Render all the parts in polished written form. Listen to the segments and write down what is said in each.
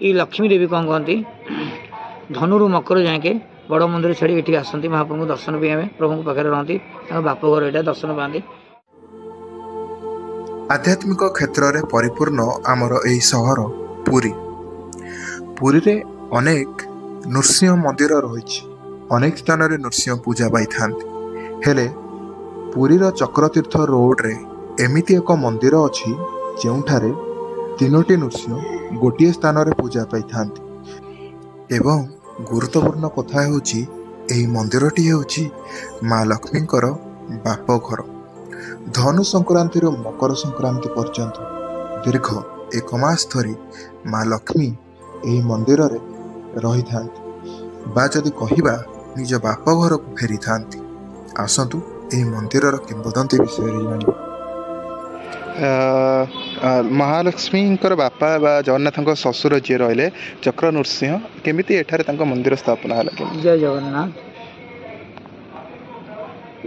ये लक्ष्मी देवी कौन कहती धनुरु मकर जाके बड़ मंदिर छाड़ी ये आसती महाप्रभु दर्शन भी आए प्रभु पाखे रहती बाप घर यहाँ दर्शन पाती। आध्यात्मिक क्षेत्र में परिपूर्ण आमर यही सहर पुरी। पुरी रे अनेक नृसिंह मंदिर रही अनेक स्थान में नृसिंह पूजा पाई हेले पुरीर चक्रतीर्थ रोड रे एमिति एक मंदिर अच्छी जोठारे तीनोटी नृसिंह गोटे स्थान में पूजा पाई एवं गुरुत्वपूर्ण कथा होची एही मंदिरटी होची माँ लक्ष्मींकर बाप घर। धनु संक्रांति मकर संक्रांति पर्यंत दीर्घ एक मास धरी माँ लक्ष्मी एही मंदिर रे रही थांती बा जदि कहिबा निज बाप घर को फेरी थांती। आसतु एही मंदिर किंवदंती विषय जानिबा। महालक्ष्मी बापा बा जगन्नाथ ससुर जी रहिले चक्र नृसिंह केमिति एठारे तांको मंदिर स्थापना हला के। जय जगन्नाथ।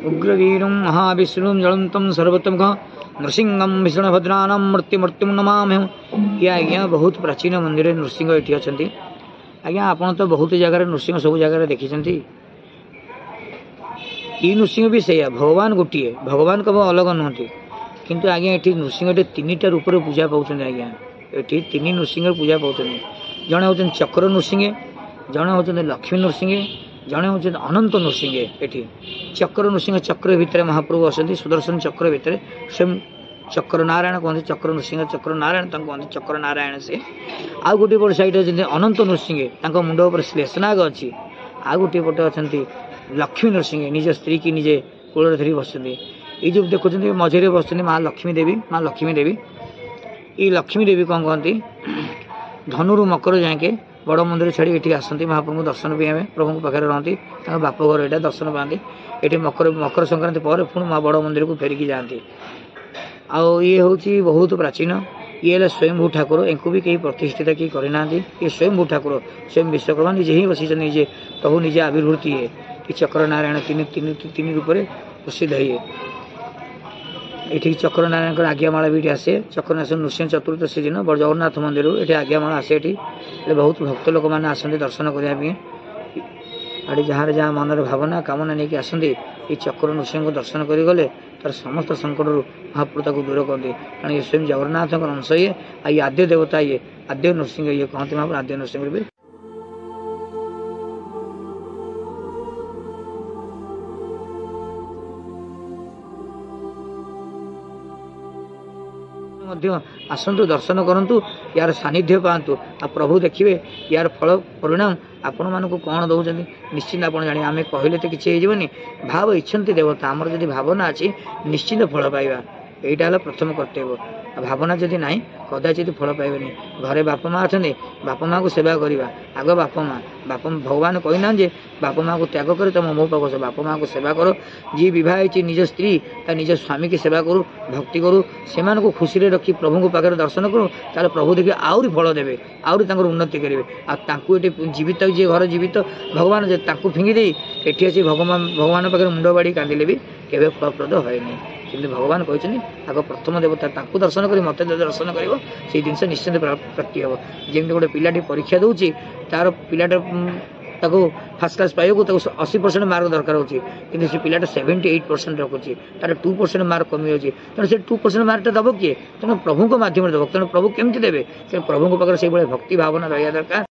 उग्रवीरं महाविष्णुं ज्वलन्तं सर्वतमः नृसिंहं भीषणभद्रानां मृत्युमूर्तिं नमाम्यहम्। ये आज्ञा बहुत प्राचीन मंदिर नृसिंह एठी अछंती। आज्ञा आपण तो बहुत जगह नृसिंह सब जगह देखिछंती। ई नृसिंह भी सेया भगवान गोटिए भगवान कब अलग नुहंती किंतु आज्ञा ये नृसिंह तीन रूप पूजा पाँच आज्ञा ये तीन नृसिंह पूजा पाँच जड़े हूँ चक्र नृसिंह जड़े हूँ लक्ष्मी नृसिंह जड़े हूँ अनंत नृसिंह। ये चक्र नृसिंह चक्र भितर महाप्रभु असती सुदर्शन चक्र भितर स्वयं चक्र नारायण कहते चक्र नृसिंह चक्र नारायण कहते चक्र नारायण से आउ गोटे पट सैड अनंत नृसिंह मुंड उपर श्लेषनाग अच्छी आउ गोटे पटे अच्छा लक्ष्मी नृसिंह निज स्त्री की निजे कूल धरी बसती ये जो देखुं मझे बस माँ लक्ष्मी देवी ये लक्ष्मी देवी कौन कहती धनुरु मकर जाके बड़ मंदिर छाड़ी ये आसती महाप्रभु दर्शन भी आए प्रभु पाखे रहती बाप घर यहाँ दर्शन पाती ये मकर संक्रांति पर पुणी माँ बड़ मंदिर को फेरिकी जाती। आउ ये हूँ बहुत प्राचीन ये स्वयंभू ठाकुर इनको भी कहीं प्रतिष्ठित कहीं करना ये स्वयंभू ठाकुर स्वयं विश्वकर्मा निजे ही बसी निजे प्रभु निजे आविर्भूति है कि चक्र नारायण तीन तीन तीन रूप प्रसिद्ध है। ये चक्र नारायण आज्ञामाला भी आसे चक्र नृसिंह चतुर्दशी दिन जगन्नाथ मंदिर ये आज्ञामाला आसे ये बहुत भक्त लोक मैंने आसते दर्शन करने आड़े जहाँ जहाँ मनर भावना कामना नहीं आसती ये चक्र नृसिंह को दर्शन कर गले तार समस्त संकट महाप्रभु को दूर करते कारण ये स्वयं जगन्नाथ अंश ये ये आद्य देवता ये आद्य नृसिंह ये कहते महाप्रभु आद्य नृसिंह भी आसतु दर्शन करूँ यार सानिध्य पातु आ प्रभु देखिए यार फल परिणाम आपण मानक कौन दौरान निश्चिंत आप जाने आम कहले तो किसी होनी भाव इच्छन्ति देवता आमर जदि भावना अच्छी निश्चिंत फल पाइबा यहीटा है प्रथम कर्तव्य। भावना जदि ना कदाचित फल पाइबनी घरे बापा माँ अच्छा बापा माँ को सेवा करवा आग बापा माँ भगवान कहना जे बापा माँ को त्याग कर तुम मो पाक बापा माँ को सेवा कर जी बहुत निज स्त्री निज स्वामी की सेवा करूँ भक्ति करूँ से खुशी रखी प्रभु को पाखे दर्शन करूँ तार प्रभु देखिए आहरी फल देवे आहरी उन्नति करेंगे आते जीवित जी घर जीवित भगवान फिंगी दे ये आसी भगवान पाखे मुंड बाड़ी कांदिले भी केवे फलप्रद है कि भगवान कहते आग प्रथम देवता दर्शन कर मत दर्शन कर जिन निश्चित प्राप्ति हम जमी गोटे पिलाटी परीक्षा दूसरी तार पिलाटा फास्ट क्लास पाइबू 80% मार्क दरकार होती कि पिलाटा 78% रखुच्छी तार 2% मार्क कमी होती तेणु से 2% मार्कटा दब किए तेणु प्रभु माध्यम दब तेणु प्रभु केमती देवे प्रभु पाखे से भक्ति भावना रहा दरकार।